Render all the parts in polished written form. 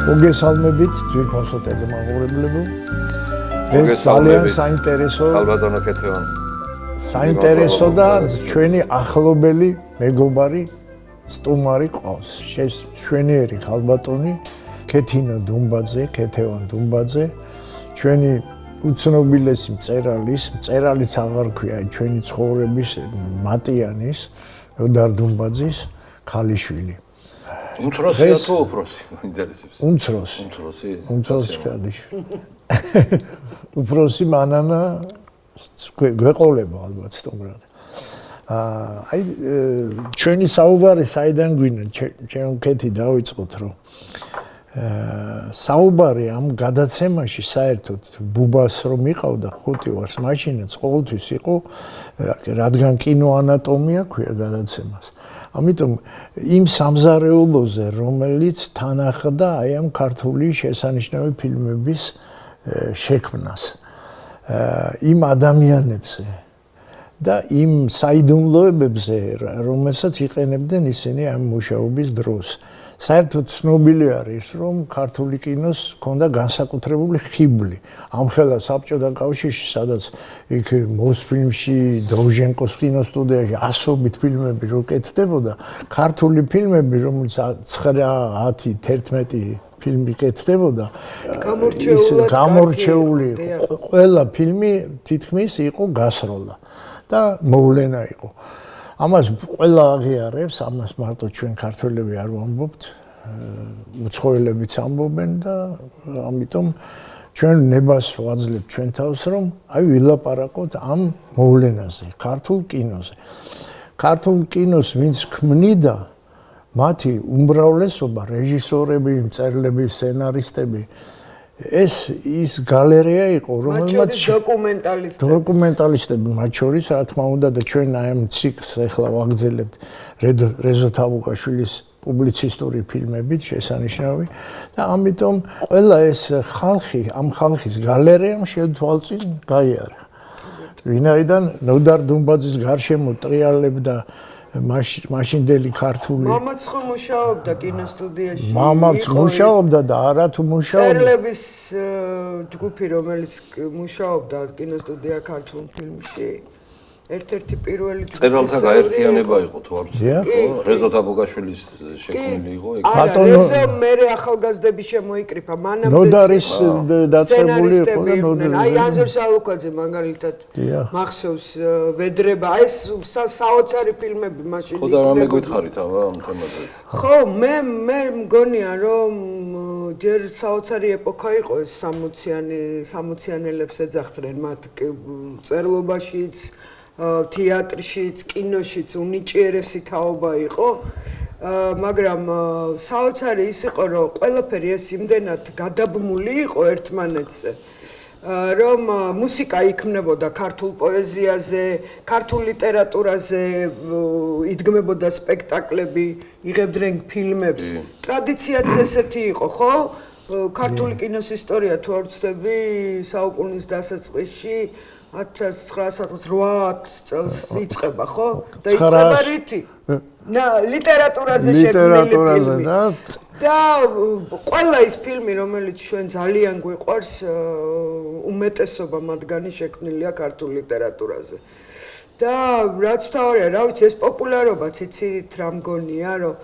მოგესალმებით ძვირფასო ტელემაყურებლებო. ეს ძალიან საინტერესო ალბათონო ქეთევან. საინტერესო და ჩვენი ახლობელი მეგობარი სტუმარი ყავს. ჩვენიერი ალბათონი ქეთინა დუმბაძე, ქეთევან დუმბაძე, ჩვენი უცნობილესი მწერალიც აღარ ქვია, ჩვენი ცხოვრების მატიანის, ოდარ დუმბაძის ქალიშვილი. უმცროსია თუ უფროსი? ინტერესებს. უმცროსი ქალიშვილი. უფროსი მანანა გვეყოლება ალბათ სტუმრად. აი ჩვენი საუბარი საიდან გვინდა? ჩვენ ქეთი დავიწყოთ რომ საუბარი ამ გადაცემაში საერთოდ ბუბას რომ იყავდა 5 ვარს მაშინაც ყოველთვის იყო რადგან კინოანატომია ქვია გადაცემას. ამიტომ იმ სამზარეულოზე რომელიც თანახდა აი ამ ქართული შესანიშნავი ფილმების შექმნას იმ ადამიანებზე და იმ საიდუმლოებებზე რომელსაც იყენებდნენ ისინი ამ მუშაობის დროს. საერთოდ ცნობილი არის რომ ქართული კინოს ჰქონდა განსაკუთრებული ხიბლი. ამხელა საბჭოთა კავშირში სადაც იქ მოსფილმში დოვჟენკოს კინოსტუდიაში ასობით ფილმები რო კეთდებოდა, ქართული ფილმები რომელიც 9, 10, 11 ფილმი კეთდებოდა, გამორჩეული იყო. ყველა ფილმი თითქმის იყო გასროლა და მოვლენა იყო. ამას ყველა აღიარებს, ამას მარტო ჩვენ ქართველები არ ვამბობთ, უცხოელებიც ამბობენ და ამიტომ ჩვენ ნებას ვაძლევთ ჩვენ თავს რომ აი ვილაპარაკოთ ამ მოვლენაზე, ქართულ კინოზე. ქართულ კინოს ვინც ქმნიდა, მათი უმრავლესობა რეჟისორები, მწერლები, სცენარისტები ეს ის გალერეა იყო, რომელმაც დოკუმენტალისტები მათ შორის, რა თქმა უნდა და ჩვენ აი ამ ციკლს ახლა ვაგრძელებთ რეზო თაბუკაშვილის პუბლიცისტური ფილმებით შესანიშნავი და ამიტომ ყველა ეს ხალხი, ამ ხალხის გალერეამ შეთვალწინ გაიარა. ვინაიდან ნოდარ დუმბაძის გარშემო ტრიალებდა მაშინდელი ქართული მამაც ხო მუშაობდა კინოსტუდიაში. მამაც მუშაობდა და არა თუ მუშაობდა. მწერლების ჯგუფი რომელიც მუშაობდა კინოსტუდია ქართულ ფილმში. ერთ-ერთი პირველი მწერალთა გაერთიანება იყო თუ არ ვიცი. რეზო თაბუკაშვილის შექმნილი იყო ეგ. არა, რეზო მერე ახალგაზრდები შემოიკრიფა. მანამდე ნოდარის დაწყებული იყო და ნოდარი. აი ანზორ სალუკაძე მაგალითად მახსოვს ვედრება, აი ეს საოცარი ფილმები მაშინ. ხო და რამე გითხარით ამ თემაზე? ხო, მე მგონია რომ ჯერ საოცარი ეპოქა იყო ეს 60-იანელებს ეძახდნენ მათ წერლობაშიც, თეატრშიც, კინოშიც უნიჭიერესი თაობა იყო. მაგრამ საოცარი ის იყო რომ ყველაფერი ეს იმდენად გადაბმული იყო ერთმანეთზე. რომ მუსიკა იქმნებოდა ქართულ პოეზიაზე, ქართულ ლიტერატურაზე, იდგმებოდა სპექტაკლები, იღებდნენ ფილმებს. ტრადიციაც ესეთი იყო, ხო? ქართული კინოს ისტორია თუ არ ვცდები, საუკუნის დასაწყისში 1908 წელს იწყება, ხო? და იწყება რითი? ლიტერატურაზე შექმნილი ფილმი. და ყველა ის ფილმი, რომელიც ჩვენ ძალიან გვიყვარს, უმეტესობა მათგანი შექმნილია ქართულ ლიტერატურაზე. და რაც თავია, რა ვიცი, ეს პოპულარობაც იცით რა მგონია, რომ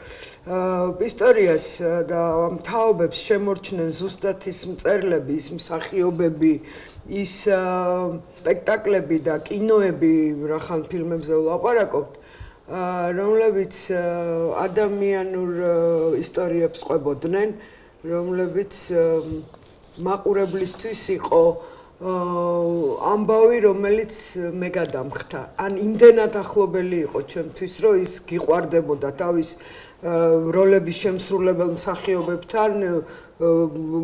ისტორიას და თაობებს შემორჩნენ ზუსტად ის მწერლები, ის მსახიობები, ის სპექტაკლები და კინოები, რახან ფილმებზე ვლაპარაკობთ, რომლებიც ადამიანურ ისტორიებს ყვებოდნენ, რომლებიც მაყურებლისთვის იყო ამბავი, რომელიც მე გადამხდა. ან იმდენად ახლობელი იყო ჩემთვის, რომ ის გიყვარდებოდა თავის როლების შემსრულებელ მსახიობებთან,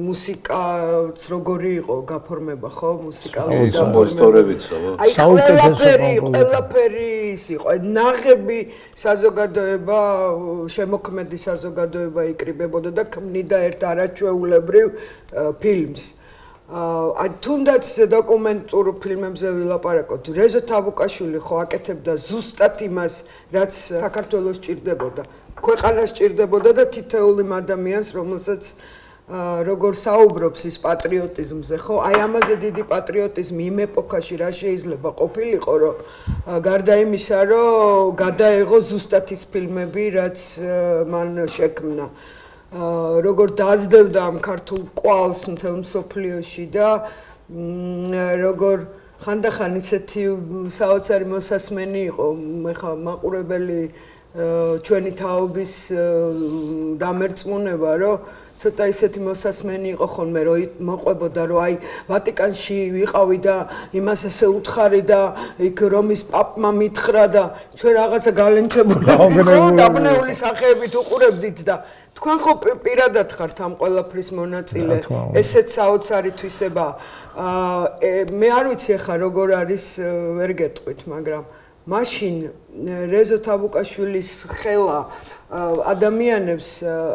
მუსიკაც როგორი იყო გაფორმება, ხო? მუსიკალური კომპოზიტორებიც, ხო? აი ყველაფერი ის იყო. აი ნაღები საზოგადოება, შემოქმედი საზოგადოება იკრიბებოდა და ქმნიდა ერთ არაჩვეულებრივ ფილმს. აი თუნდაც დოკუმენტურ ფილმებზე ვილაპარაკოთ. რეზო თაბუკაშვილი ხო აკეთებდა ზუსტად იმას, რაც საქართველოს ჭირდებოდა. ქვეყანას ჭირდებოდა და თითოეულ ადამიანს, რომელსაც როგორ საუბრობს ის პატრიოტიზმზე, ხო? აი ამაზე დიდი პატრიოტიზმი იმ ეპოქაში რა შეიძლება ყოფილიყო, რომ გარდა იმისა, რომ გადაეღო ზუსტად ის ფილმები, რაც მან შექმნა. როგორ დაძდევდა ამ ქართულ კვალს მთელ მსოფლიოში და როგორ ხანდახან ისეთი საოცარი მოსასმენი იყო, ეხლა მაყურებელი ჩვენი თაობის დამერწმუნება, რომ ცოტა ისეთი მოსასმენი იყო ხოლმე, რომ მოყვებოდა, რომ აი ვატიკანში ვიყავი და იმას ესე უთხარი და იქ რომის პაპმა მითხრა და ჩვენ რაღაცა გალენჩებულები ხო დაბნეული სახეებით უყურებდით და თქვენ ხო პირადად ხართ ამ ყველაფრის მონაწილე, ესეც საოცარი თვისება. მე არ ვიცი ახლა როგორ არის, ვერ გეტყვით, მაგრამ მაშინ რეზო თაბუკაშვილის ხელა ადამიანებს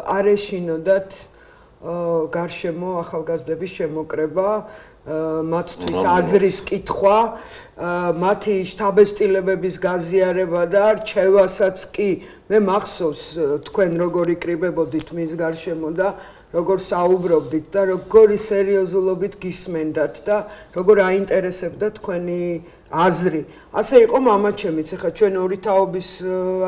არ ეშინოდათ გარშემო ახალგაზრდების შემოკრება, მათთვის აზრის კითხვა, მათი შთაბეჭდილებების გაზიარება და რჩევასაც კი მე მახსოვს თქვენ როგორ იკრიბებოდით მის გარშემო და როგორ საუბრობდით და როგორი სერიოზულობით გისმენდათ და როგორ აინტერესებდა თქვენი აზრი. ასე იყო მამაჩემიც, ეხლა ჩვენ ორი თაობის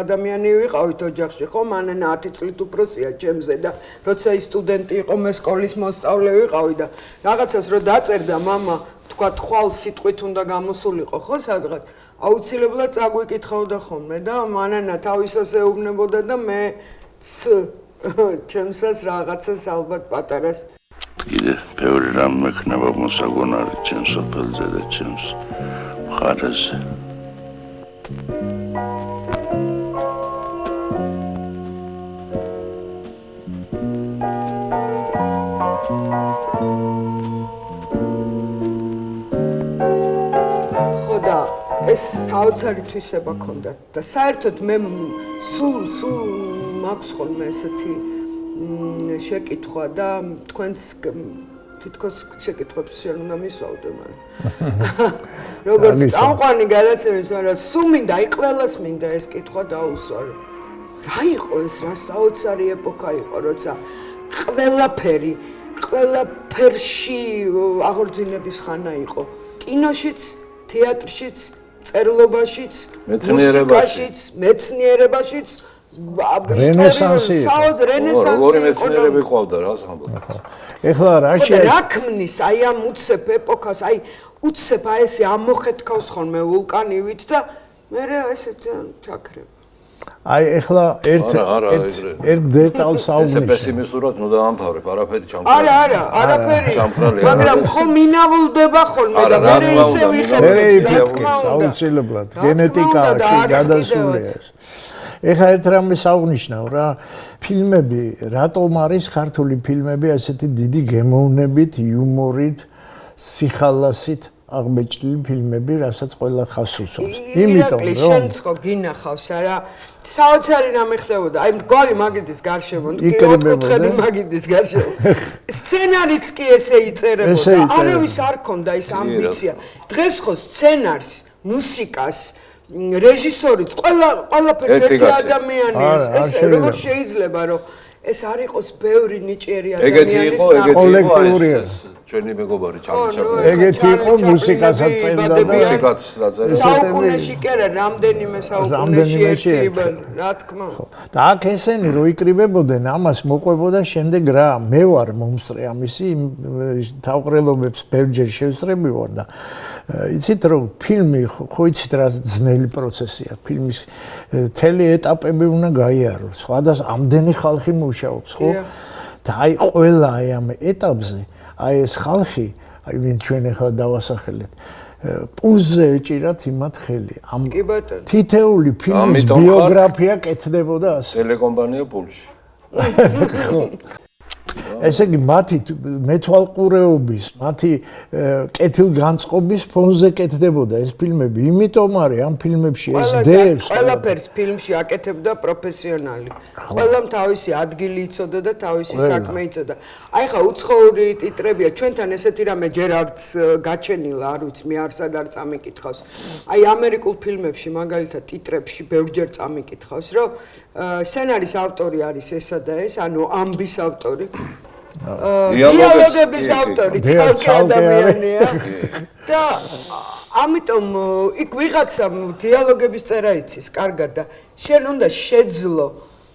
ადამიანი ვიყავით ოჯახში, ხო? მანენა 10 წლით უფროსია ჩემზე და როცა ის სტუდენტი იყო, მე სკოლის მოსწავლე ვიყავი და რაღაცას რო დაწერდა მამა, თქვა ხვალ სიტყვით უნდა გამოსულიყო, ხო, სადღაც. აუცილებლად წაგვიკითხავდა ხოლმე და მანენა თავისას ეუბნებოდა და მე ჩემსაც რაღაცას ალბათ პატარას. კიდე ბევრი რამ მექნება მოსაგონარი ჩემს სოფელზე და ჩემს მხარეზე. ხო და ეს საოცარი თვისება ქონდათ და საერთოდ მე სულ მაქვს ხოლმე ესეთი შეკითხვა და თქვენს თითქოს შეკითხვებს შენ უნდა მისვავდე მაგრამ როგორც წამყვანი გადაცემის მაგრამ სულ მინდა აი ყველას მინდა ეს კითხვა დაუსვა რა იყო ეს რა საოცარი ეპოქა იყო როცა ყველაფერში აღორძინების ხანა იყო კინოშიც თეატრშიც წერლობაშიც მუსიკაშიც მეცნიერებაშიც რენესანსი როგორი მეცნიერები ყავდა რა სამბოთ ეხლა რაში რა ქმნის აი ამ უცებ ეპოქას აი უცებ აი ესე ამოხეთქავს ხოლმე ვულკანივით და მე ესე ჩაქრება აი ეხლა ერთ დეტალს ეს პესიმისტურად ნუ დაამთავრებ არაფერი არა არაფერი მაგრამ ხო მინავულდება ხოლმე და მე ისე ვიხერხებ აუცილებლად გენეტიკაში გადასულია ეს ეხლა ერთ რამეს აღნიშნავ რა ფილმები რატომ არის ქართული ფილმები ასეთი დიდი გემოვნებით იუმორით სიხალასით აღბეჭდილი ფილმები რასაც ყველა ხას უსვამს იმიტომ რომ შენც ხო გინახავს არა საოცარი რამე ხდებოდა აი მგვარი მაგიდის გარშემო კუთხედი მაგიდის გარშემო სცენარიც კი ესე იწერებოდა არავის არ ქონდა ის ამბიცია დღეს ხო სცენარს მუსიკას რეჟისორიც ყველაფერს ერთი ადამიანის ესე როგორ შეიძლება რომ ეს არ იყოს ბევრი ნიჭიერი ადამიანის კოლექტიური ჩვენი მეგობარი ჩამოჭრა ეგეთი იყო მუსიკასაც წერდა და მუსიკაც დაწერა საუკუნეში კი არა რამდენიმე საუკუნეში ერთი რა თქმა უნდა და აქ ესენი რო იკრიბებოდნენ ამას მოყვებოდა შემდეგ რა მე ვარ მომსწრე ამისი თავყრელობებს ბევრჯერ შევსწრები ვარ და იცით რომ ფილმი ხო იცით რა ძნელი პროცესია ფილმის მთელი ეტაპები უნდა გაიაროს სხვადასხვა ამდენი ხალხი მუშაობს ხო და აი ყველა აი ამ ეტაპზე აი ეს ხალხი აი ვინ ჩვენ ახლა დავასახელეთ პულსზე ეჭირათ იმათ ხელი ამ თითეული ფილმის ბიოგრაფია კეთდებოდა ასე ტელეკომპანია პულსში ესე იგი მათი მეთვალყურეობის, მათი კეთილგანწყობის ფონზე კეთდებოდა ეს ფილმები. იმიტომ არის ამ ფილმებში ეს დევს ყველაფერს ფილმში აკეთებდა პროფესიონალი. ყველამ თავისი ადგილი იცოდა და თავისი საქმე იცოდა. აი ხა უცხოური ტიტრებია, ჩვენთან ესეთი რამე ჯერ არც გაჩენილა, არ ვიცი, მე არსად არ წამიკითხავს. აი ამერიკულ ფილმებში მაგალითად ტიტრებში ბევრჯერ წამიკითხავს, რომ სცენარის ავტორი არის ესა და ეს, ანუ ამბის ავტორი დიალოგების ავტორი ცალკე ადამიანია და ამიტომ იქ ვიღაცამ დიალოგების წერა იცის კარგად და შენ უნდა შეძლო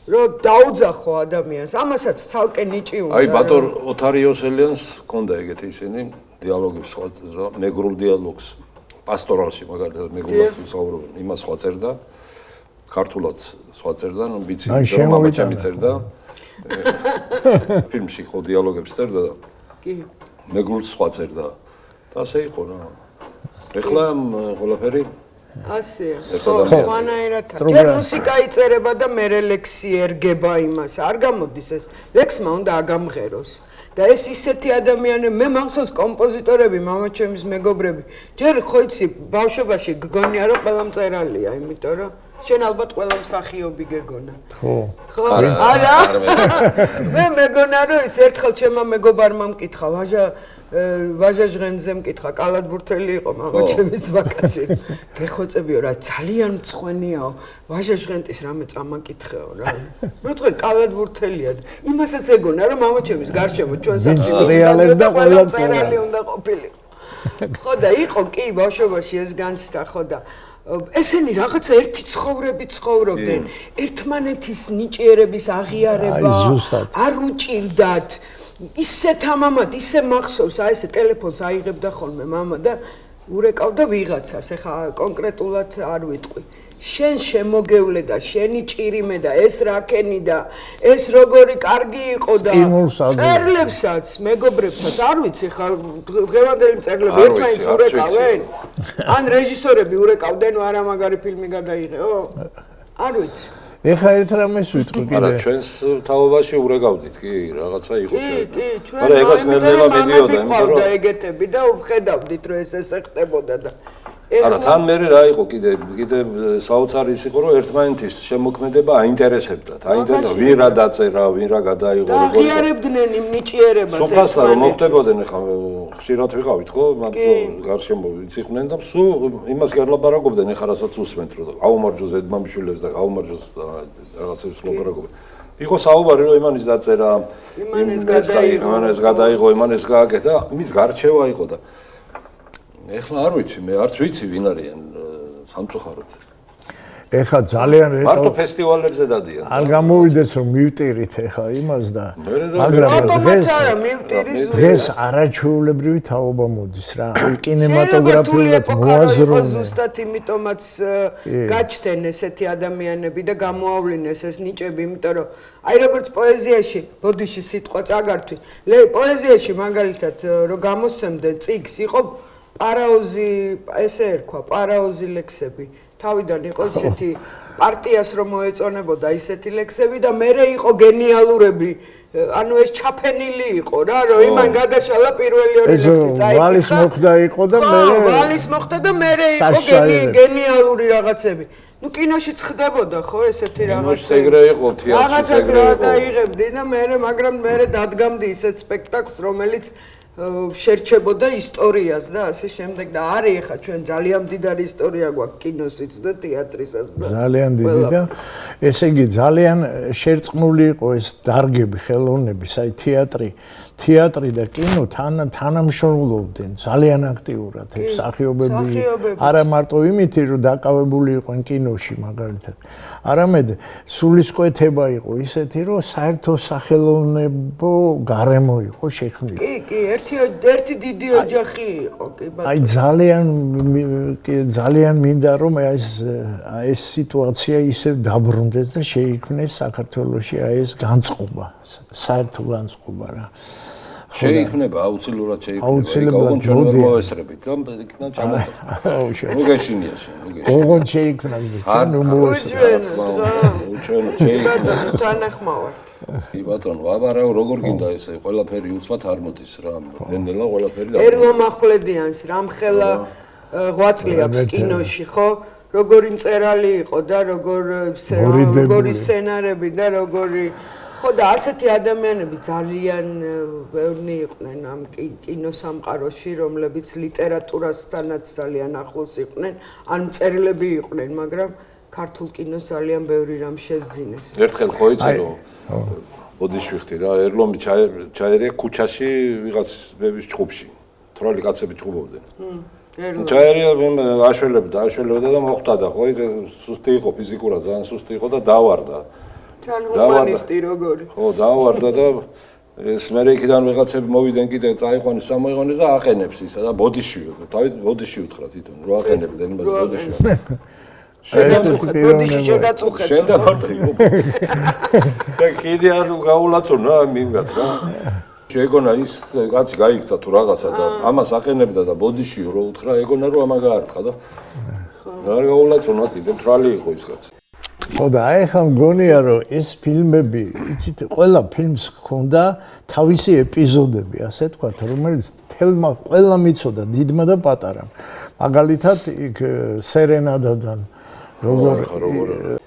რომ დაუძახო ადამიანს ამასაც ცალკე ნიჭი უნდა აი ბატონ ოთარიოსელიანს ჰქონდა ეგეთი ისინი დიალოგებს სხვა მეგრულ დიალოგს პასტორალში მაგალითად მეგრულად ვსაუბრობენ იმას სხვა წერდა ქართულად სხვა წერდა ნუ ვიცი რომ ამაჩემი წერდა ფილმში ხო დიალოგებს წერდა და კი მეგრულ სხვა წერდა და ასე იყო რა ეხლა ყველაფერი ასეა სხვანაირად ჯერ მუსიკა იწერება და მერე ლექსი ერგება იმას არ გამოდის ეს ლექსმა უნდა აგამღეროს და ეს ისეთი ადამიანები მე მახსოვს კომპოზიტორები მამაჩემის მეგობრები ჯერ ხო იცი ბავშვობაში გგონია რომ ყველა მწერალია იმიტომ რომ შენ ალბათ ყველა მსახიობი გეგონა ხო არა მე მეგონა რომ ის ერთხელ ჩემმა მეგობარმა მკითხა ვაჟა ჟღენძე მკითხა კალათბურთელი იყო მამაჩემის ვაკაცი გეხოცებიო რა ძალიან მწვენიაო ვაჟა ჟღენტის რამე წამაკითხეო რა მე ვთქვი კალათბურთელია იმასაც ეგონა რომ მამაჩემის გარშემო ჩვენ საერთოდ და ყველა წერალი უნდა ყოფილიყო ხო და იყო კი ბავშვობაში ეს განცდა ხო და ესენი რაღაცა ერთი ცხოვრები ცხოვრობდნენ ერთმანეთის ნიჭიერების აღიარება არ უჭირდათ ისეთ ამამად ისე მახსოვს აი ესე ტელეფონს აიღებდა ხოლმე მამა და ურეკავდა ვიღაცას ეხა კონკრეტულად არ ვიტყვი შენ შემოგევლე და შენი ჭირიმე და ეს რაკენი და ეს როგორი კარგი იყო და წერლებსაც მეგობრებსაც არ ვიცი ხა დღევანდელი მწერლები ერთმანეთს ურეკავენ ან რეჟისორები ურეკავდნენ არა მაგარი ფილმი გადაიღეო არ ვიცი ეხა ერთ რამეს ვიტყვი კიდე არა ჩვენს თაობაში ურეკავდით კი რაღაცა იყო ჩვენ არა ეგას ნელ-ნელა მიდიოდა იმიტომ რომ ეგეთები და ვხედავდით რომ ეს ხდებოდა და არა თან მე რა იყო კიდე საოცარი ის იყო რომ ერთმანეთის შემოქმედება აინტერესებდათ აინტერესებდა ვინ რა დაწერა ვინ რა გადაიღო როგორი აღიარებდნენ იმ ნიჭიერებას სოფასა რომ მოხდებოდნენ ეხა ხშირად ვიყავით ხო მაგ გარშემო ვიციყვნენ და სულ იმას გელაპარაკობდნენ ეხა რასაც უსმენთ რომ აუმარჯო ზედმამიშვილებს და აუმარჯოს რაღაცებს ლაპარაკობდნენ იყო საუბარი რომ იმან ის დაწერა იმან ეს გადაიღო იმან ეს გააკეთა მის გარჩევა იყო და ეხლა არ ვიცი მე არც ვიცი ვინ არიან სამწუხაროდ ეხლა ძალიან მარტო ფესტივალებზე დადიან არ გამოვიდეს რომ მივტირით ეხლა იმას და მაგრამ დღეს არაჩვეულებრივი თაობა მოდის რა კინემატოგრაფიულად მოაზროვნე ზუსტად იმიტომაც გაჩნდნენ ესეთი ადამიანები და გამოავლინეს ეს ნიჭები იმიტომ რომ აი როგორც პოეზიაში ბოდიში სიტყვა წაგართვი პოეზიაში მაგალითად რომ გამოსცემდნენ წიგს იყო პარაოზი ესე ერქვა პარაოზი ლექსები თავიდან იყო ისეთი პარტიას რომ მოეწონებოდა ისეთი ლექსები და მერე იყო გენიალურები ანუ ეს ჩაფენილი იყო რა რომ იმან გადაშალა პირველი ორი ლექსი წაიკითხა ვალის მოხდა იყო და მერე ვალის მოხდა და მერე იყო გენიალური რაღაცები ნუ კინოშიც ხდებოდა ხო ესეთი რაღაცა ეგრე იყო თეატრში ეგრე იყო დაიღებდი და მერე მაგრამ მერე დადგამდი ისეთ სპექტაკლს რომელიც შერჩებოდა ისტორიას და ასე შემდეგ და არის ახლა ჩვენ ძალიან მდიდარი ისტორია გვაქვს კინოსიც და თეატრისაც და ძალიან დიდი და ესე იგი ძალიან შერწყმული იყო ეს დარგები ხელოვნების აი თეატრი და კინო თანამშრომლობდნენ ძალიან აქტიურად ეს მსახიობები არა მარტო იმითი რომ დაკავებული იყვნენ კინოში მაგალითად არამედ სულისკვეთება იყო ისეთი რომ საერთო სახელოვნებო გარემო იყო შექმნილი კი ერთი დიდი ოჯახი იყო კი აი ძალიან მინდა რომ ეს სიტუაცია ისევ დაბრუნდეს და შეიქმნეს საქართველოში აი ეს განწყობა საერთო განწყობა რა შეიქმნება აუცილებლად შეიქმნება ოღონდ ჩვენ ვერ მოესწრებით და იქნა ჩამოთვალა მოგეშინია შენ ოღონდ შეიქმნას ჩვენ მოესწრებით ჩვენ შეიქმნა თანახმავართ კი ბატონო ვაბარაო როგორ გინდა ესე ყველაფერი უცბად არ მოდის რა ნელ-ნელა ყველაფერი და ერლო მახვლედიანს რამხელა ღვაწლი აქვს კინოში ხო როგორი მწერალი იყო და როგორი სცენარები და როგორი ხო და ასეთი ადამიანები ძალიან ბევრი იყვნენ ამ კინოსამყაროში რომლებიც ლიტერატურასთანაც ძალიან ახლოს იყვნენ ან მწერლები იყვნენ მაგრამ ქართულ კინოს ძალიან ბევრი რამ შეძინეს. ერთხელ ხო იცი რომ ბოდიში ვიხდი რა, ერლომი ჩაერია ქუჩაში ვიღაც ბების ჭუბში. თრალი კაცები ჭუბობდნენ. ჩაერია აშველებდა და მოხვდა და ხო იცი სუსტი იყო ფიზიკურად ძალიან სუსტი იყო და დავარდა. თან ჰუმანისტი როგორი. ხო, დავარდა და ეს მე იქიდან ვიღაცები მოვიდნენ კიდე წაიყვანეს სამოიყვანეს და აყენებს ისა და ბოდიში თავით ბოდიში უთხრა თვითონ რო აყენებდნენ იმას ბოდიში. შეგაწუხეთ. შენ დავარტყი. და კიდე არ გაულაცონა მიმღაც რა. შეგონა ის კაცი გაიქცა თუ რაღაცა და ამას აყენებდა და ბოდიში რო უთხრა ეგონა რომ ამა გაარტყა და არ გაულაცონა კიდე თრალი იყო ის კაცი. ხო და აი ხა მგონია რომ ეს ფილმები, იცით, ყველა ფილმს ჰქონდა თავისი ეპიზოდები, ასე თქვა, რომელიც თელმა ყველა მიცოდა დიდმა და პატარამ. მაგალითად, იქ სერენადადან როგორ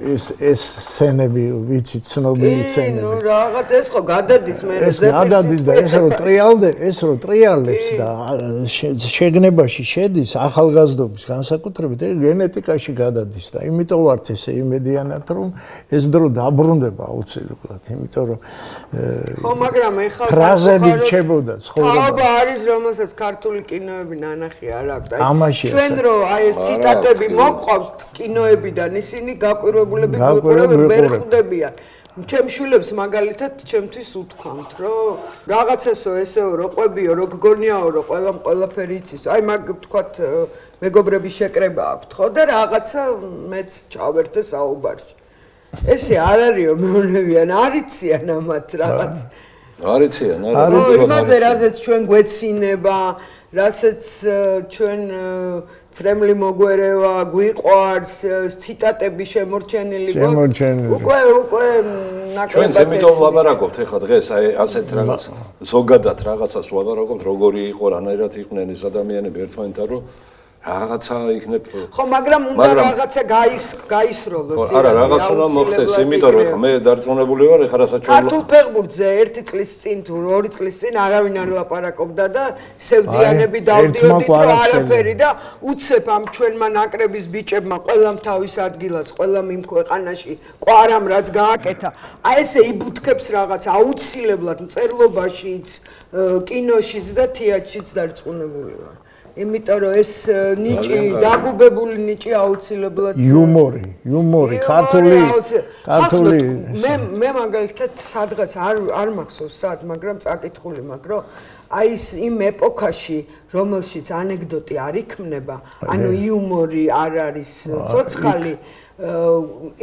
ეს სცენები ვიცი ცნობილი სცენები. ნუ რაღაც ეს ხო გადადის მე ეს გადადის და ეს რომ ტრიალებს და შეგნებაში შედის ახალგაზრდობის განსაკუთრებით ეს გენეტიკაში გადადის და იმიტომ ვართ ესე იმედიანად რომ ეს დრო დაბრუნდება აუცილებლად იმიტომ რომ ხო მაგრამ ეხლა ფრაზები რჩებოდა ცხოვრება. თავა არის რომელსაც ქართული კინოები ნანახი არ აქვს. ჩვენ რო აი ეს ციტატები მოყვავს კინოებიდან ისინი გაკვირვებულები ვერ ხვდებიან. ჩემ შვილებს მაგალითად ჩემთვის უთქვამთ რომ რაღაცასო ესეო რო ყვებიო რო გგონიაო რომ ყველაფერი იცის. აი მაგ თქვათ მეგობრების შეკრება აქვთ ხო და რაღაცა მეც ჩავერთე საუბარში. ესე არ არისო მეუნებიან არიციან ამათ რაღაც. არიციან იმაზე რაზეც ჩვენ გვეცინება რასაც ჩვენ ცრემლი მოგვერევა, გვიყვარს, ციტატები შემორჩენილი გვაქვს. უკვე ნაკლებად ჩვენ ზემითო ვლაპარაკობთ ეხლა დღეს აი ასეთ რაღაც ზოგადად რაღაცას ვლაპარაკობთ, როგორი იყო, რანაირად იყვნენ ეს ადამიანები ერთმანეთთან, რომ რაღაცა იქნებ ხო, მაგრამ უნდა რაღაცა გაისროლოს. არა, რაღაც უნდა მოხდეს, იმიტომ რომ მე დარწმუნებული ვარ, ეხლა რასაც ჩვენ ქართულ ფეხბურთზე 1 წლის წინ თუ 2 წლის წინ არავინ არ ლაპარაკობდა და სევდიანები დავდიოდით არაფერი და უცებ ამ ჩვენმა ნაკრების ბიჭებმა ყველამ თავის ადგილას, ყველამ იმ ქვეყანაში ყვარამ რაც გააკეთა. აი ესე იბუთქებს რაღაც აუცილებლად მწერლობაშიც, კინოშიც და თეატრშიც დარწმუნებული ვარ. იმიტომ რომ ეს ნიჭი დაგუბებული ნიჭი აუცილებლად იუმორი ქართული მე მაგალითად სადღაც არ მახსოვს სად მაგრამ წაკითხული მაქვს რომ აი იმ ეპოქაში რომელშიც ანეკდოტი არ იქმნება ანუ იუმორი არ არის ცოცხალი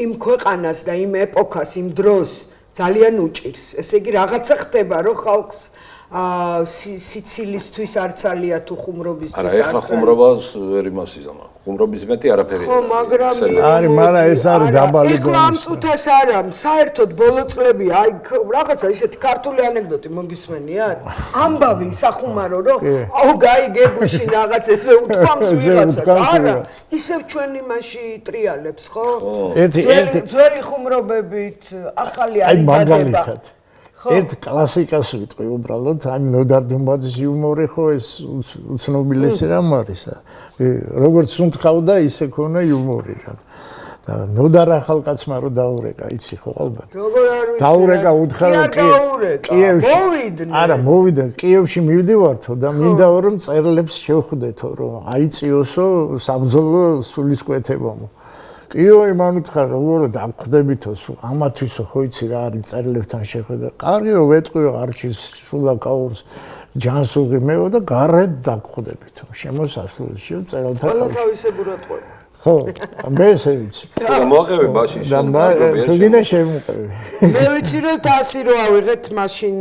იმ ქვეყანას და იმ ეპოქას იმ დროს ძალიან უჭირს ესე იგი რაღაცა ხდება რომ ხალხს სიცილისთვის არცალია თუ ხუმრობისთვის არა ეხლა ხუმრობას ვერ იმასიზამა ხუმრობის მეტი არაფერი ხო მაგრამ ეს არის დაბალი ეხლა ამ წუთას არა საერთოდ ბოლო წლები აი რაღაცა ისეთი ქართული ანეკდოტი მოგისმენია ამბავი სახუმარო რომ აუ გაიგებუში რაღაც ესე უთქვამს ვიღაცას არა ისევ ჩვენ იმაში ტრიალებს ხო ძველი ხუმრობებით ახალი არიგადება ერთ კლასიკას ვიტყვი უბრალოდ აი ნოდარ დუმბაძის იუმორი ხო ეს უცნობილესი რამ არის და როგორც უნთხავდა ისე ქონა იუმორი რა და ნოდარ ახალკაცმა რო დაურეკა იცი ხო ალბათ როგორ არ ვიცი დაურეკა უთხრა კიევში არა მოვიდა კიევში მივდივართო და მინდა რომ წერლებს შევხვდეთო რომ აიწიოსო საბრძოლო სულისკვეთებამო იო იმან უთხრა როგორ დავხდებითო ამათვისო ხო იცი რა არის წერლებთან შეხვედრა კარგიო ვეტყვიო არჩის სულაკაურს ჯანსუღი მეო და გარეთ დავხდებითო შემოსასრულში წერელთან ყველა თავისებურად ყვება ხო მე ესე ვიცი მოაყევი მაშინ თუ გინდა შემოყევი მე ვიცი რომ თასი რო ავიღეთ მაშინ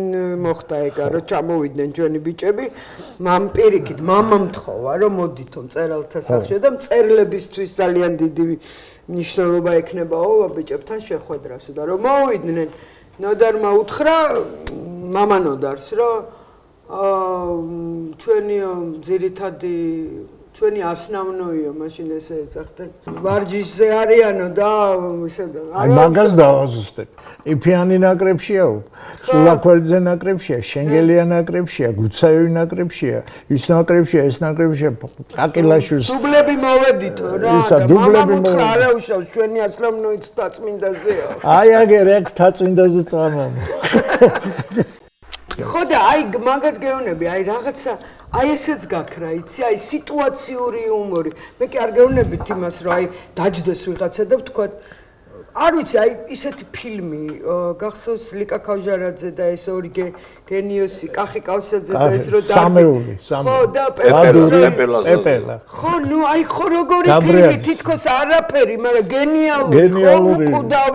მოხდა ეგა რომ ჩამოვიდნენ ჩვენი ბიჭები მამ პირიქით მამამ თხოვა რომ მოდითო წერელთა სახში და წერლებისთვის ძალიან დიდი ნიშნულობა ექნებაო ბიჭებთან შეხვედრას და რომ მოვიდნენ ნოდარმა უთხრა მამა ნოდარს რომ ჩვენი ძირითადი ჩვენი ასნავნოია მაშინ ესე ეძახდნენ ვარჯიშზე არიანო და ისე აი მაგას დავაზუსტებ. იფიანი ნაკრებშია, სულაქველიძე ნაკრებშია, შენგელია ნაკრებშია, გუცაევი ნაკრებშია, ის ნაკრებშია, ეს ნაკრებშია, აკილაშვილს. დუბლები მოვედითო რა. ისა დუბლები მოვედით. არა უშავს ჩვენი ასლამნოიც თაწმინდაზეა. აი აგერ ეგ თაწმინდაზე წამო. ხო და აი მაგას გეუბნები, აი რაღაცა აი ესეც გაქრა, იცი, აი სიტუაციური იუმორი. მე კი არ გეუბნებით იმას, რომ აი დაჯდეს ვიღაცა და ვთქვა არ ვიცი, აი ისეთი ფილმი გახსოვს ლიკა ქავჟარაძე და ეს ორი გენიოსი, კახი კავსაძე და ეს რო სამეული. ხო და პეპელა. ხო, ნუ აი ხო როგორი ფილმი თითქოს არაფერი, მაგრამ გენიალური.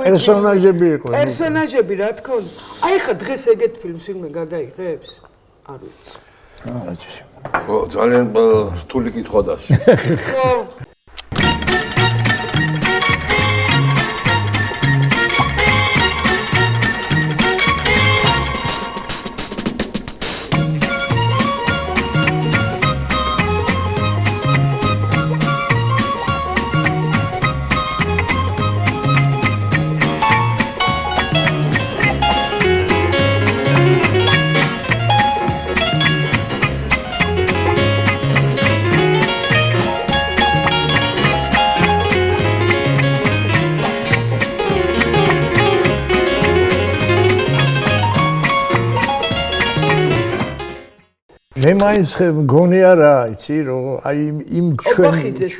პერსონაჟები იყო. პერსონაჟები რა თქმა უნდა. აი ხა დღეს ეგეთ ფილმს ვინმე გადაიღებს? არ ვიცი. ხო, ძალიან რთული კითხვა დასი. ხო. მე მაინც მგონია რა, იცი, რომ აი იმ ჩვენ ობახიძეს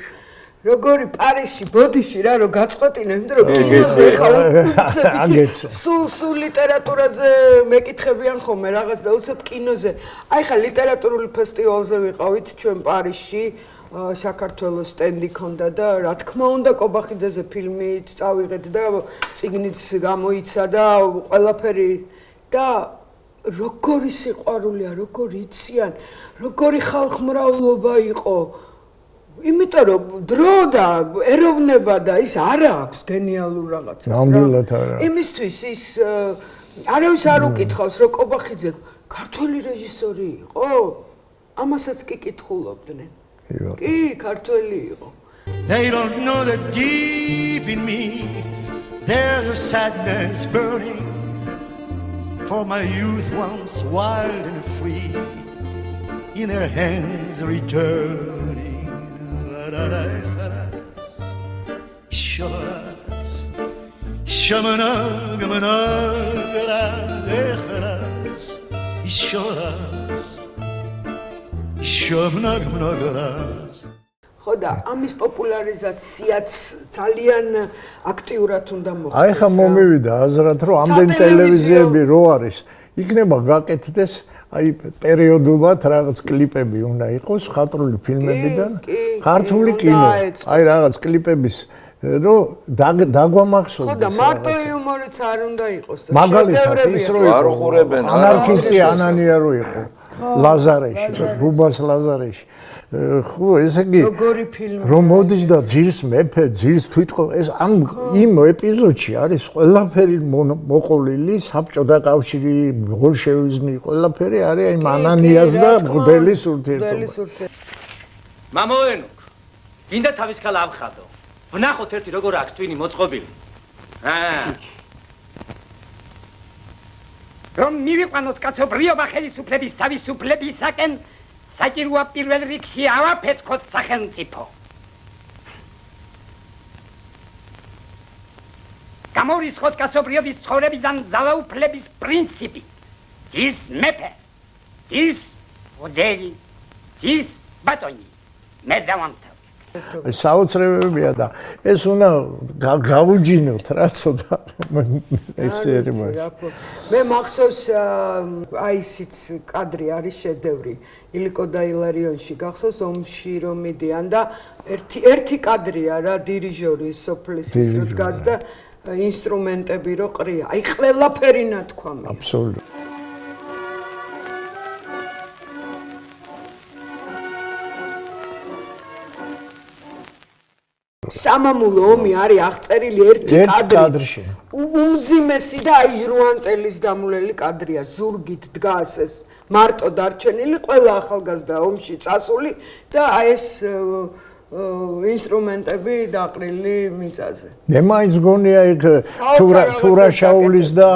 როგორი პარიზში ბოდიში რა რომ გაწყვეტინა, იმიტომ რომ კინოზე ხა სულ ლიტერატურაზე მეკითხებიან ხოლმე რაღაც და უცებ კინოზე. აი ხა ლიტერატურული ფესტივალზე ვიყავით ჩვენ პარიზში, საქართველოს სტენდი ქონდა და რა თქმა უნდა კობახიძეზე ფილმით წავიღეთ და წიგნიც გამოიცა და ყველაფერი და როგორი სიყვარულია, როგორი იციან, როგორი ხალხმრავლობა იყო. იმიტომ რომ დრო და ეროვნება და ის არ აქვს გენიალურ რაღაცას. ნამდვილად არა. იმისთვის ის არავის არ უკითხავს, რომ კობახიძე ქართველი რეჟისორი იყო? ამასაც კი კითხულობდნენ. კი, ქართველი იყო. They don't know that deep in me there's a sadness burning for my youth once wild and free in their hands returning. Shoras, shamana, gamana, garas, shoras, shamana, gamana, garas. ხო და ამის პოპულარიზაციაც ძალიან აქტიურად უნდა მოხდეს. აი ხა მომივიდა აზრად, რომ ამდენი ტელევიზიები რო არის, იქნება გაკეთდეს აი პერიოდულად რაღაც კლიპები უნდა იყოს ხატრული ფილმებიდან, ქართული კინო. აი რაღაც კლიპების რომ დაგვამახსოვდეს. ხო და მარტო იუმორიც არ უნდა იყოს. მაგალითად ის რო არ უყურებენ ანარქისტი ანანია რო იყო ლაზარეში, ბუბას ლაზარეში. ხო ესე იგი როგორი ფილმი რომ მოდის და ძირს მეფე ძირს თვითონ ეს ამ იმ ეპიზოდში არის ყველაფერი მოყოლილი საბჭოთა კავშირი ბოლშევიზმი ყველაფერი არის აი მანანიას და მღვდელის ურთიერთობა. მამოენო გინდა თავის ქალა ამხადო ვნახოთ ერთი როგორ აქვს ტვინი მოწყობილი რომ მივიყვანოთ კაცობრიობა ხელისუფლების თავისუფლებისაკენ საჭიროა პირველ რიგში ავაფეთქოთ სახელმწიფო. გამორისხოთ კაცობრიობის ცხოვრებიდან ძალაუფლების პრინციპი. ძირს მეფე, ძირს მღვდელი, ძირს ბატონი. მე დავამთავრე. საოცრებებია და ეს უნდა გავუჯინოთ რა ცოტა ესერი მაგ. მე მახსოვს აი ისიც კადრი არის შედევრი ილიკო და ილარიონში გახსოვს ომში რომ მიდიან და ერთი კადრია რა დირიჟორი სოფლის ის რო დგას და ინსტრუმენტები რო ყრია. აი ყველაფერი ნათქვამია. აბსოლუტურად. სამამულო ომი არის აღწერილი ერთი კადრი. უმძიმესი და აი ჟრუანტელის დამულელი კადრია, ზურგით დგას ეს მარტო დარჩენილი ყველა ახალგაზრდა ომში წასული და აი ეს ინსტრუმენტები დაყრილი მიწაზე. მე მაინც გონია იქ თურაშაულის და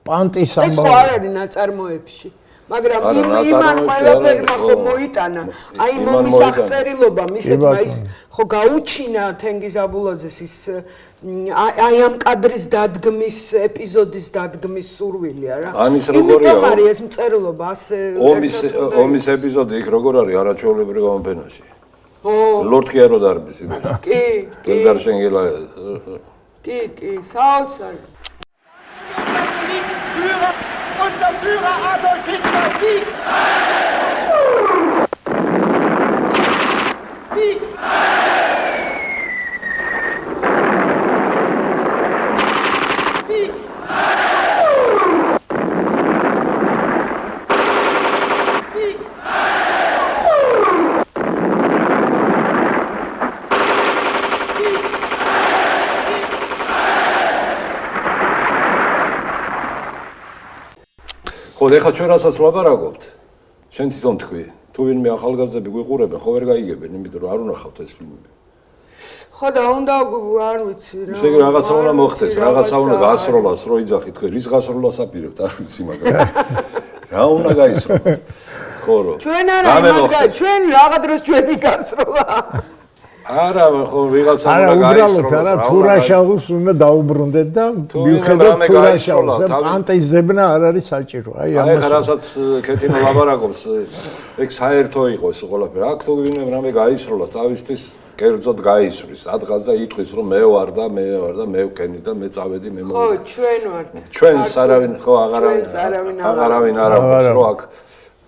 პანტის ამბავი. ეს ხო არ არის ნაწარმოებში. მაგრამ იმან ყველაფერმა ხო მოიტანა, აი მომის აღწერილობა, მისეთმა ის ხო გაუჩინა თენგიზ აბულაძეს ის აი ამ კადრის დადგმის, ეპიზოდის დადგმის სურვილი არა. იმიტომ არის ეს მწერლობა ასე ომის ეპიზოდი იქ როგორ არის არაჩვეულებრივ გამოფენაში. ლორდ კერო დარბის იმედი. კი. გელდარშენგელა. კი, საოცარი. Und der Führer Adolf Hitler siegt! Sieg! Sieg! Sieg! ხო, ეხლა ჩვენ რასაც ვლაპარაკობთ, შენ თვითონ თქვი, თუ ვინმე ახალგაზრდები გვიყურებენ, ხო ვერ გაიგებენ, იმიტომ რომ არ უნახავთ ეს ფილმები. ხო და უნდა არ ვიცი რა. ისე რაღაცა უნდა მოხდეს, რაღაცა უნდა გაასროლას, რო იძახი თქვენ, რის გასროლას აპირებთ, არ ვიცი, მაგრამ რა უნდა გაისროლოთ? ხო რო. ჩვენ არა, მაგრამ ჩვენ რაღაც დროს ჩვენი გასროლა. არა, ხო ვიღაცა უნდა გაისროლოს. არა, თურაშაულს უნდა დაუბრუნდეთ და მიუხედავად თურაშაულს, პანტიზებნა არ არის საჭირო. აი ხა რასაც ქეთინო ლაბარაკობს, ეგ საერთო იყო ეს ყველაფერი. აქ თუ ვინმე რამე გაისროლას, თავისთვის კერძოდ გაისვრის, ადგას და იტყვის რომ მე ვარ და მე ვკენი და მე წავედი მე ხო, ჩვენ ვართ. ჩვენს არავინ ხო აღარავინ არ აქვს რო აქ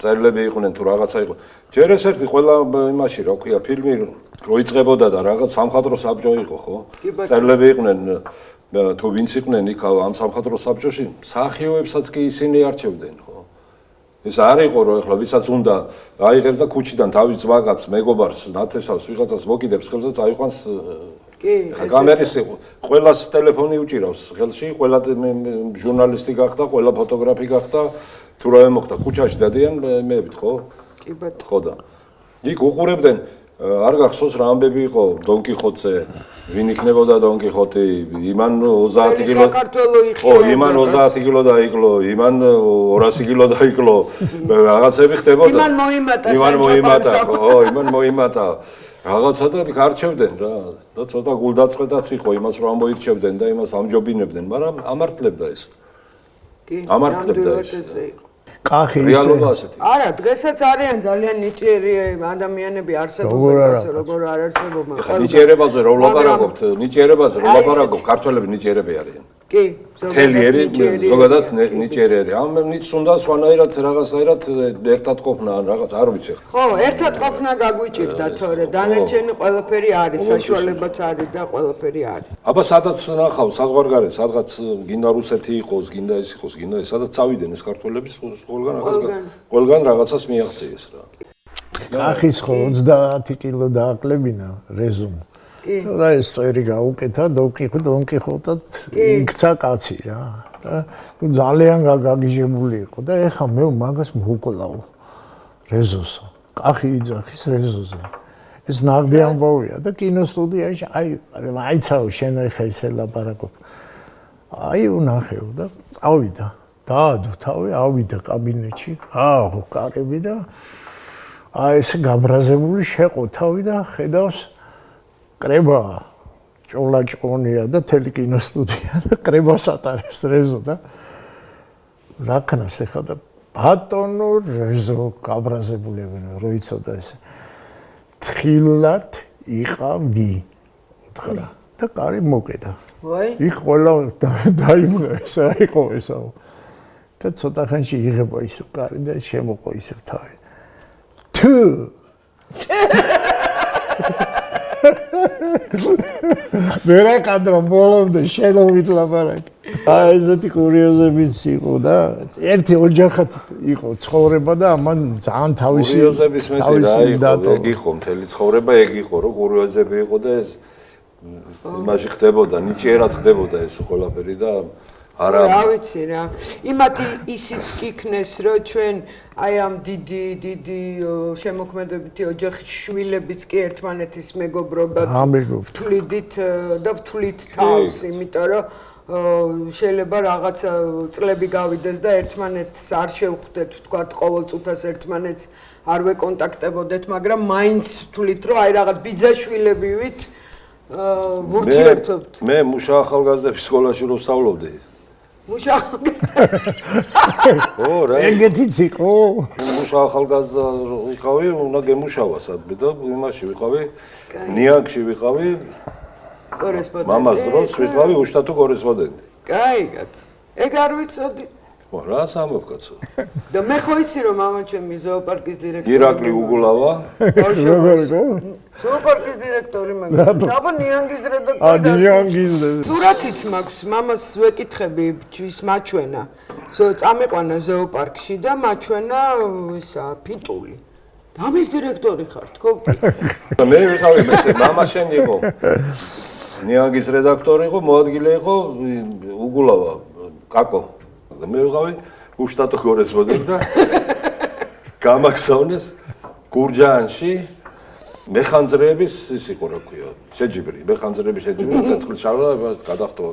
წერილები იყვნენ თუ რაღაცა იყო. ჯერ ეს ერთი ყველა იმაში რა ქვია ფილმი რო იწყებოდა და რაღაც სამხატვრო საბჭო იყო ხო? წერილები იყვნენ თუ ვინც იყვნენ იქ ამ სამხატვრო საბჭოში, მსახიობებსაც კი ისინი არჩევდნენ ხო? ეს არ იყო რომ ეხლა ვისაც უნდა აიღებს და ქუჩიდან თავის ვაღაც მეგობარს ნათესავს ვიღაცას მოკიდებს ხელს და წაიყვანს კი ხა კამერის ყველას ტელეფონი უჭირავს ხელში ყველა ჟურნალისტი გახდა ყველა ფოტოგრაფი გახდა თუ რა მოხდა ქუჩაში დადიან მეებით ხო კი ბატონო ხო და იქ უყურებდნენ არ გახსოვს რა ამბები იყო დონ კიხოტზე ვინ იქნებოდა დონ კიხოტი იმან 30 კილო ხო იმან 30 კილო დაიკლო იმან 200 კილო დაიკლო რაღაცები ხდებოდა იმან მოიმატა ხო იმან მოიმატა რაღაცა და გარჩევდნენ რა და ცოტა გულდაწყვეტაც იყო იმას რომ ამოირჩევდნენ და იმას ამჯობინებდნენ მაგრამ ამართლებდა ეს კი ამართლებდა ეს კახი რეალობა ასეთი არა დღესაც არიან ძალიან ნიჭიერი ადამიანები არსებობენ როგორ არ არსებობენ ხა ნიჭიერებაზე რო ვლაპარაკობთ ნიჭიერებაზე რო ვლაპარაკობ ქართველები ნიჭიერები არიან კი თელიერი ზოგადად ნიჭიერი ამ ნიჭს უნდა სვანაირად რაღაცაირად ერთად ყოფნა ან რაღაც არ ვიცი ხო ერთად ყოფნა გაგვიჭირდა თორე დანარჩენი ყველაფერი არის საშუალებაც არის და ყველაფერი არის აბა სადაც ნახავ საზღვარგარეთ სადღაც გინდა რუსეთი იყოს გინდა ეს იყოს გინდა ეს სადაც წავიდნენ ეს ქართველები ყველგან რაღაცას მიაღწიეს რა კახის ხო 30 კილო დააკლებინა რეზუმ და ეს წერი გაუკეთა დონკიხოტად იქცა კაცი რა და ძალიან გაგიჟებული იყო და ეხა მე მაგას მოვკლავ რეზოსო კახი იძახის რეზოზე ეს ნაღდი ამბავია და კინოსტუდიაში აიცაო შენ ეხა ისე ლაპარაკობ აი უნახეო და წავიდა დაადო თავი ავიდა კაბინეტში ააღო კარები და აი ეს გაბრაზებული შეყო თავი და ხედავს კრება ჭოლა-ჭონია და ტელეკინოსტუდია და კრებას ატარებს რეზო და რაკნას ეხა და ბატონო რეზო გაბრაზებულებენ რო იცოდა ეს თხილად იყავი უთხრა და კარი მოკედა ვაი იქ ყველა დაიმღა ეს რა იყო ესაო და ცოტა ხანში იღება ისო კარი და შემოყო ისე თავი თუ ვერა კადრო ბოლომდე შენობით ლაპარაკი აი ესეთი კურიოზებიც იყო და ერთი ოჯახად იყო ცხოვრება და ამან ძალიან თავისი კურიოზების მეტი რა იყო ეგ იყო მთელი ცხოვრება ეგ იყო რომ კურიოზები იყო და ეს იმაში ხდებოდა, ნიჭიერად ხდებოდა ეს ყველაფერი და არა რა ვიცი რა. იმათი ისიც გიქნეს, რომ ჩვენ აი ამ დიდი შემოქმედებითი ოჯახის შვილებიც კი ერთმანეთის მეგობრობად ვთვლიდით და ვთვლით თავს, იმიტომ რომ შეიძლება რაღაც წლები გავიდეს და ერთმანეთს არ შევხვდეთ, ვთქვათ, ყოველ წუთას ერთმანეთს არ ვეკონტაქტებოდეთ, მაგრამ მაინც ვთვლით, რომ აი რაღაც ბიძაშვილები ვით ვურთიერთობთ. მე მუშა ახალგაზრდების სკოლაში რო ვსწავლობდი. მუშა ო რა. ეგეთიც იყო. მუშა ახალგაზრდა ვიყავი, უნდა გემუშავა სადმე და იმაში ვიყავი, ნიანგში ვიყავი. კორესპონდენტი. მამას დროს ვიყავი უშტატო კორესპონდენტი. კაი კაცო. ეგ არ ვიცოდი. ხო, რა სამობ კაცო. და მე ხო იცი რომ მამა ჩემი ზოოპარკის დირექტორი. ირაკლი უგულავა. ზოოპარკის დირექტორი მაგარი. აბა ნიანგის რედაქტორი. ნიანგის. სურათიც მაქვს, მამას ვეკითხები თვის მაჩვენა. წამიყვანა ზოოპარკში და მაჩვენა ისა ფიტული. ამის დირექტორი ხარ თქო? მე ვიყავი მესე, მამა შენ იყო. ნიანგის რედაქტორი იყო, მოადგილე იყო უგულავა, კაკო. და მე ვიყავი უშტატო კორესპონდენტი და გამაგზავნეს გურჯაანში მეხანძრეების ის იყო რა ქვია, შეჯიბრი, მეხანძრეების შეჯიბრი, ცეცხლის შავდა,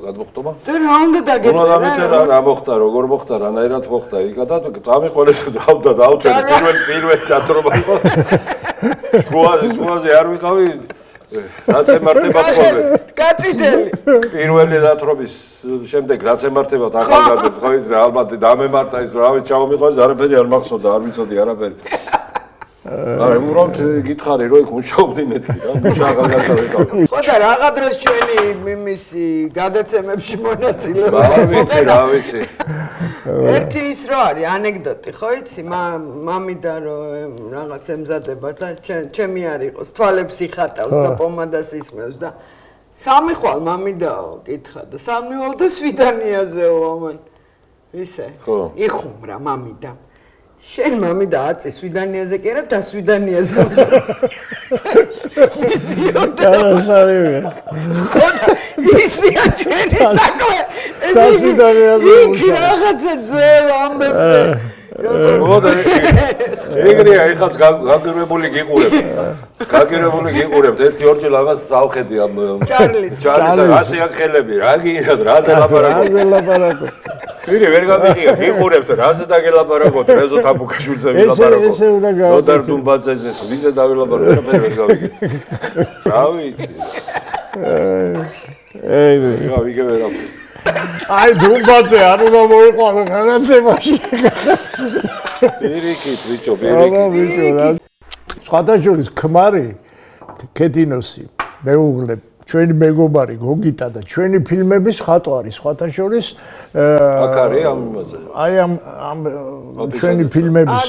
გადმოხტომა. და რა უნდა დაგეწერა? რა მოხდა, როგორ მოხდა, რანაირად მოხდა, იქა და წამიყოლეს და დავთველი პირველ დათრობა იყო. სკოლაზე არ ვიყავი, რაც ემართება ხოლმე. კაციდელი. პირველი დათრობის შემდეგ რაც ემართება ახალგაზრდებს, ხო იცი, ალბათ დამემართა ის, რავი, ჩავმიყვანს, არაფერი არ მახსოვდა, არ ვიცოდი არაფერი. არა, უბრალოდ გითხარი, რომ იქ მუშაობდი მეთქი რა, მუშა ახალგაზრდა ვიყავი. ხო და რაღა დროს ჩვენი მიმისი გადაცემებში მონაწილეობა. რა ვიცი. ერთი ის რო არის ანეკდოტი, ხო იცი, მამიდა რომ რაღაც ემზადება და ჩემი არ იყოს, თვალებს იხატავს და პომადას ისმევს და სამი ხვალ მამიდაო, კითხა და სამი ხვალ და სვიდანიაზეო ამან. ისე. ხო. იხუმრა მამიდა. შენ მამიდა აწი სვიდანიაზე კი არა დასვიდანიაზე. განსარევია. ისია ჩვენი საქმე. დასვიდანიაზე იქ რაღაცა ძველ ამბებზე. მოდა ეგრეა, ეხაც გაგირებული გიყურებთ, ერთი-ორჯერ ამას წავხედი ამ ჩარლის ასე აქ ხელები, რა გინდათ, რაზე ლაპარაკობთ. ვირი ვერ გამიხია, გიყურებთ, რაზე დაგელაპარაკოთ, რეზო თაბუკაშვილზე ვილაპარაკოთ. ესე უნდა გავაკეთო. როდარ დუმბაძეზე, ვიზე დავილაპარაკოთ, ვერაფერი ვერ გავიგე. რა ვიცი. რა ვიგე ვერაფერი. აი დუმბაძე არ უნდა მოიყვანო განაცემაში. პირიქით, ბიჭო, პირიქით. სხვადასხვა ქმარი კეტინოსი მეუღლე ჩვენი მეგობარი გოგიტა და ჩვენი ფილმების ხატვარი სხვადასხვა აქ არის ამ იმაზე. აი ამ ჩვენი ფილმების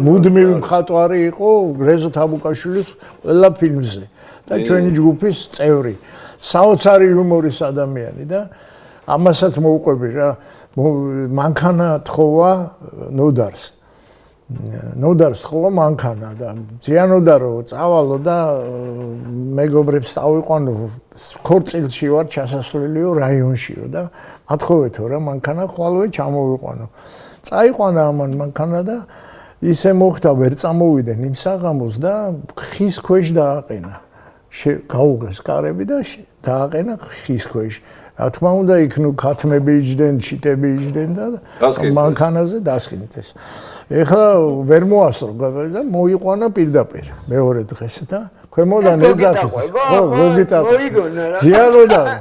მუდმივი მხატვარი იყო რეზო თაბუკაშვილის ყველა ფილმზე და ჩვენი ჯგუფის წევრი. საოცარი იუმორის ადამიანი და ამასაც მოუყვები რა, მანქანა თხოვა ნოდარს. ნოდარს თხოვა მანქანა და ზიანოდა რომ წავალო და მეგობრებს წავიყვანო, ქორწილში ვარ ჩასასვლელიო რაიონშიო და მათხოვეთო რა მანქანა ხვალვე ჩამოვიყვანო. წაიყვანა ამან მანქანა და ისე მოხდა ვერ წამოვიდნენ იმ საღამოს და ხის ქვეშ დააყენა. გაუღეს კარები და დააყენა ხის ქვეშ. რა თქმა უნდა იქ ნუ ქათმები იჯდნენ, ჩიტები იჯდნენ და მანქანაზე დასხინით ეს. ეხლა ვერ მოასწრო და მოიყვანა პირდაპირ მეორე დღეს და ქვემოდან ეძახის. ხო, მოიგონა რა.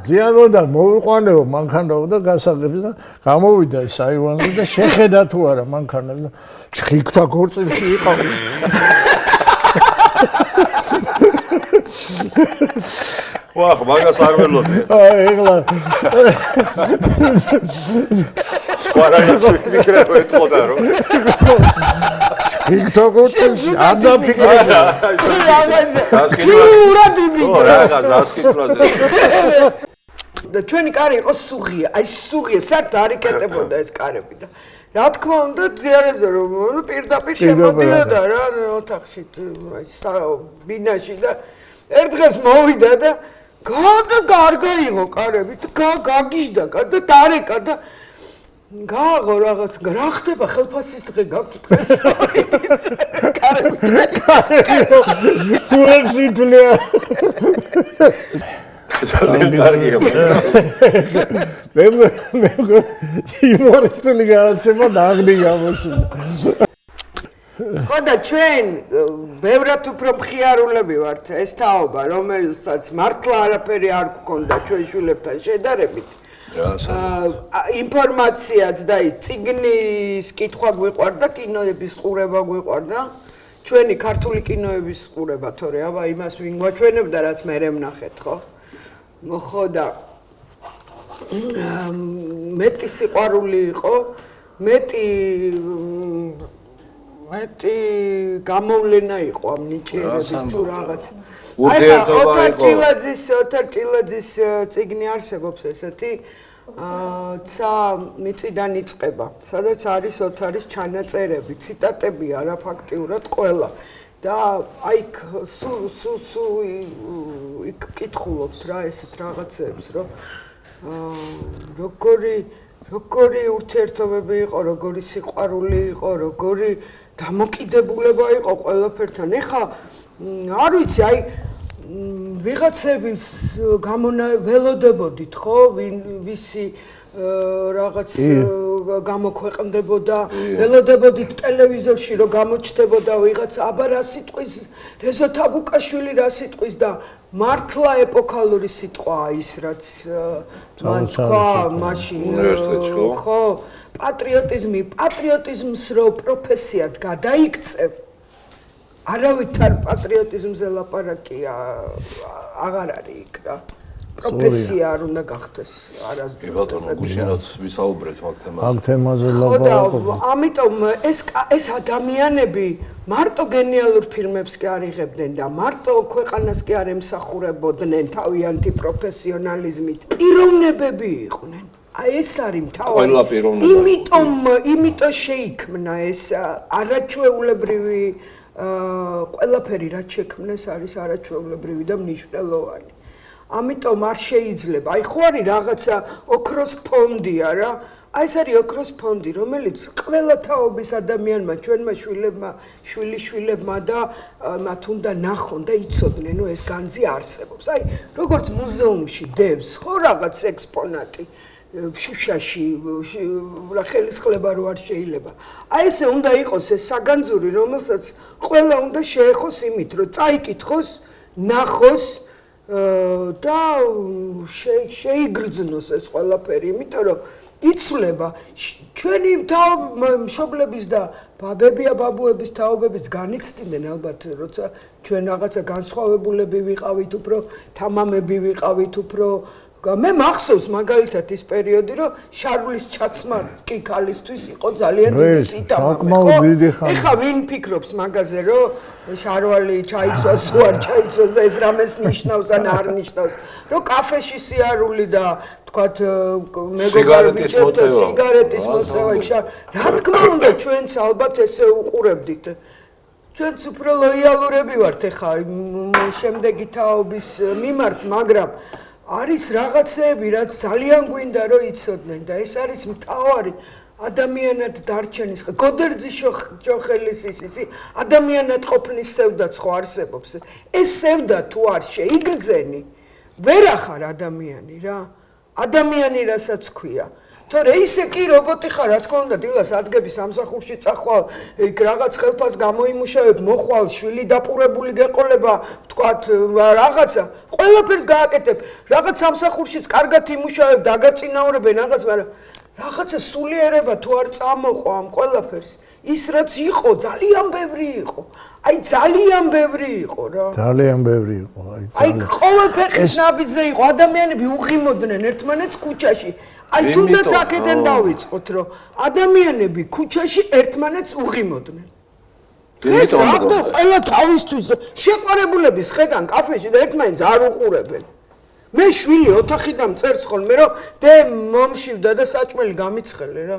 ზიანოდა მოიყვანეო მანქანაო და გასაღები და გამოვიდა ეს აივანზე და შეხედა თუ არა მანქანა და ჩხიქთა ქორწილში იყავი. ვახ, მაგას არ ველოდი. ეხლა სხვა რაღაც ვიქნებ ეთყოდა რომ ჩხიქთა ქორწილში არ დაფიქრებია. და ჩვენი კარი იყო სუღია, აი სუღია, საერთოდ არ იკეტებოდა ეს კარები და რა თქმა უნდა ზიარაზე რომ პირდაპირ შემოდიოდა რა ოთახში, აი ბინაში და ერთ დღეს მოვიდა და გარგა იყო კარები და გაგიჟდა და დარეკა და გააღო რაღაც რა ხდება ხელფასის დღე გაქვს დღეს კარები ფულებს ითვლია ძალიან კარგია მე იმორისტული განაცემა დაღდი გამოსულა ხო და ჩვენ ბევრად უფრო მხიარულები ვართ ეს თაობა რომელსაც მართლა არაფერი არ გქონდა ჩვენ შვილებთან შედარებით ინფორმაციაც და ის წიგნის კითხვა გვიყვარდა კინოების ყურება გვიყვარდა ჩვენი ქართული კინოების ყურება თორე აბა იმას ვინ გვაჩვენებდა რაც მე ვნახეთ ხო ხო და მეტი სიყვარული იყო მეტი გამოვლენა იყო ამ ნიჭიერების თუ რაღაც ოთარ ჭილაძის წიგნი არსებობს ესეთი ცა მიწიდან იწყება სადაც არის ოთარის ჩანაწერები ციტატები არა ფაქტიურად ყველა და აი სუ იქ კითხულობთ რა ესეთ რაღაცებს რომ როგორი ურთიერთობები იყო როგორი სიყვარული იყო როგორი დამოკიდებულება იყო ყველაფერთან ეხა არ ვიცი აი ვიღაცების ველოდებოდით ხო ვისი რაღაც გამოქვეყნდებოდა ველოდებოდით ტელევიზორში რომ გამოჩნდებოდა ვიღაც აბა რა სიტყვის რეზო თაბუკაშვილი რა სიტყვის და მართლა ეპოქალური სიტყვაა ის რაც მან თქვა მაშინ ხო პატრიოტიზმს რო პროფესიად გადაიქცევ არავითარ პატრიოტიზმზე ლაპარაკი აღარ არის იქ რა პროფესია არ უნდა გახდეს არასდროს ბატონო გუშინაც ვისაუბრეთ მაგ თემაზე ლაპარაკობთ ამიტომ ეს ადამიანები მარტო გენიალურ ფილმებს კი არ იღებდნენ და მარტო ქვეყანას კი არ ემსახურებოდნენ თავიანთი პროფესიონალიზმით პიროვნებები იყვნენ აი ეს არის მთავარი იმიტომ შეიქმნა ეს არაჩვეულებრივი ყველაფერი რაც შექმნეს არის არაჩვეულებრივი და მნიშვნელოვანი ამიტომ არ შეიძლება აი ხო არის რაღაცა ოქროს ფონდია რა აი ეს არის ოქროს ფონდი რომელიც ყველა თაობის ადამიანმა ჩვენმა შვილიშვილებმა და მათ უნდა ნახონ და იცოდნენ რომ ეს განძი არსებობს აი როგორც მუზეუმში დევს ხო რაღაც ექსპონატი შუშაში რა ხელისყლება რო არ შეიძლება აი ესე უნდა იყოს ეს საგანძური რომელსაც ყველა უნდა შეეხოს იმით რომ წაიკითხოს ნახოს და შეიგრძნოს ეს ყველაფერი იმიტომ რომ იცვლება ჩვენი მშობლების და ბაბუების თაობების განიცდიდნენ ალბათ როცა ჩვენ რაღაცა განსხვავებულები ვიყავით უფრო თამამები ვიყავით უფრო მე მახსოვს მაგალითად ის პერიოდი რომ შარვლის ჩაცმა კი ქალისთვის იყო ძალიან დიდი სიტამამე ხო ეხა ვინ ფიქრობს მაგაზე რომ შარვალი ჩაიცვას თუ არ ჩაიცვას და ეს რამეს ნიშნავს ან არ ნიშნავს რომ კაფეში სიარული და თქვათ მეგობრების სიგარეტის მოწევა რა თქმა უნდა ჩვენც ალბათ ესე უყურებდით ჩვენც უფრო ლოიალურები ვართ ეხა შემდეგი თაობის მიმართ მაგრამ არის რაღაცეები რაც ძალიან გვინდა რომ იცოდნენ და ეს არის მთავარი ადამიანად დარჩენის გოდერძის ჯოხელის იცი ადამიანად ყოფნის სევდაც ხო არსებობს ეს სევდა თუ არ შეიგრძენი ვერ ახარ ადამიანი რა ადამიანი რასაც ქვია თორე ისე კი რობოტი ხარ რა თქმა უნდა დილას ადგები სამსახურში წახვალ იქ რაღაც ხელფას გამოიმუშავებ მოხვალ შვილი დაპურებული გეყოლება თქვათ რაღაცა ყველაფერს გააკეთებ რაღაც სამსახურშიც კარგად იმუშავებ დაგაწინაურებენ რაღაც მაგრამ რაღაცა სულიერება თუ არ წამოყვა ამ ყველაფერს ის რაც იყო ძალიან ბევრი იყო აი ძალიან ბევრი იყო რა ძალიან ბევრი იყო აი ყოველფეხის ნაბიჯზე იყო ადამიანები უღიმოდნენ ერთმანეთს ქუჩაში აი თუნდაც აქედან დავიწყოთ რომ ადამიანები ქუჩაში ერთმანეთს უღიმოდნენ დღეს რა ყველა თავისთვის შეყარებულების ხედან კაფეში და ერთმანეთს არ უყურებენ მე შვილი ოთახიდან წერს ხოლმე რომ დე მომშივდა და საჭმელი გამიცხელე რა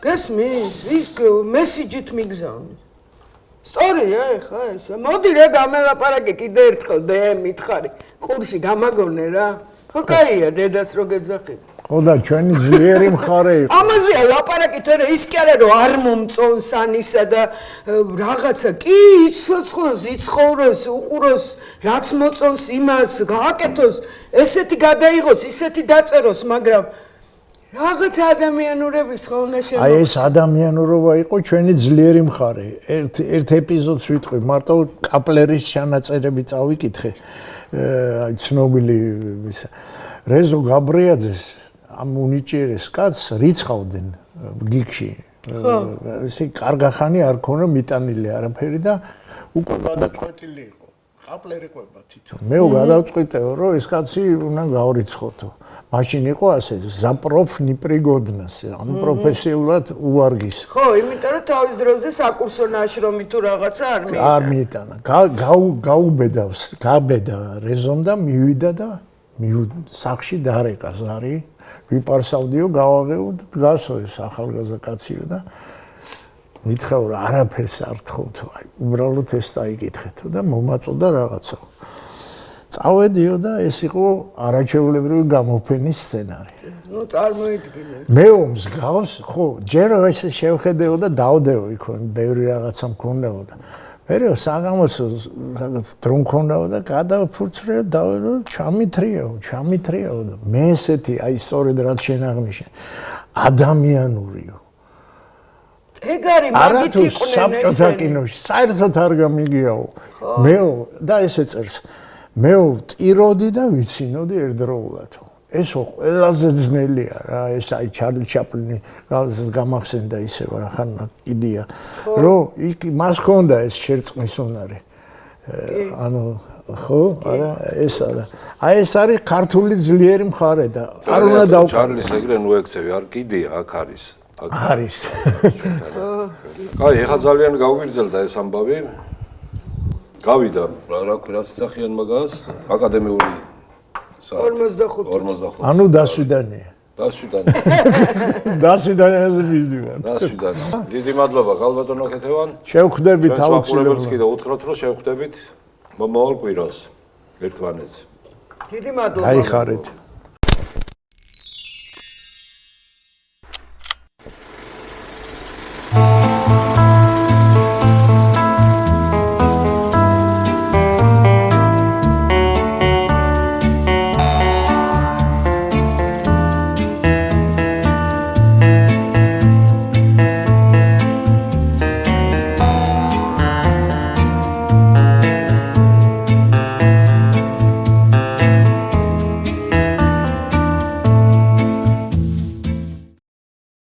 გესმის ის მესიჯით მიგზავნის სწორია ხა ეს. მოდი რა გამელაპარაკე კიდე ერთხელ მითხარი. კურსი გამაგონე რა. ხო კაია დედას რო გეძახი. ხო და ჩვენი ძლიერი მხარე იყო. ამაზეა ლაპარაკი თორე ის კი არა რომ არ მომწონს ანისა და რაღაცა კი იცოცხლოს, იცხოვროს, უყუროს, რაც მოწონს იმას გააკეთოს, ესეთი გადაიღოს, ისეთი დაწეროს, მაგრამ რაღაცა ადამიანურების ხო უნდა აი შემო. ეს ადამიანურობა იყო ჩვენი ძლიერი მხარე. ერთ ეპიზოდს ვიტყვი, მარტო კაპლერის ჩანაწერები წავიკითხე. აი ცნობილი რეზო გაბრიაძეს ამ უნიჭიერეს კაცს რიცხავდნენ გიგში. ესე კარგახანი არ ქონა მიტანილი არაფერი და უკვე გადაწყვეტილი იყო. კაპლერი ყვება თვითონ. მე გადავწყვიტეო, რომ ეს კაცი უნდა გავრიცხოთო. მაშინ იყო ასე ზაპროფ ნიპრიგოდნას, ამ პროფესიულად უვარგის. ხო, იმიტომ რომ თავის დროზე საკურსო ნაშრომი თუ რაღაცა არ არ მიიტანა. გაუბედავს, გაბედა რეზომ და მივიდა და სახში დარეკა ზარი. ვიპარსავდიო, გავაღეო და დგასო ეს ახალგაზრდა კაციო და მითხრა რომ არაფერს არ თხოვთო, აი უბრალოდ ეს დაიკითხეთო და მომაწოდა რაღაცა. წავედიო და ეს იყო არაჩვეულებრივი გამოფენის სცენარი. ნუ წარმოიდგინე. მე მსგავს, ხო, ჯერ ეს შევხედეო და დავდეო იქ ბევრი რაღაცა მქონდაო და მერე საგამოს რაღაც დრო მქონდაო და გადავფურცრეო დავერო ჩამითრიაო და მე ესეთი აი სწორედ რაც შენ აღნიშნე ადამიანურიო. ეგ არის მაგით იყვნენ საბჭოთა კინოში საერთოდ არ გამიგიაო. მეო და ესე წერს. მეო ტიროდი და ვიცინოდი ერთდროულათო. ესო ყველაზე ძნელია რა, ეს აი ჩარლი ჩაპლინი გამახსენდა ისევ რა ხან კიდია. რომ იქ მას ჰქონდა ეს შერწყმის უნარი. ანუ ხო, არა, ეს არა. აი ეს არის ქართული ძლიერი მხარე და არ უნდა დავყო. ჩარლის ეგრე ნუ ექცევი, არ კიდია აქ არის. არის. აი, ეხა ძალიან გავგვიგრძელდა ეს ამბავი. გავიდა, რა ქვია, სახიან მაგას, აკადემიური 45. ანუ დასვიდანია. დასვიდანიაზე მივდივარ. დასვიდანია. დიდი მადლობა ქალბატონო ქეთევან. შევხვდებით აუცილებლად. კიდე უთხრათ რომ შევხვდებით მომავალ კვირას ერთმანეთს. დიდი მადლობა. გაიხარეთ.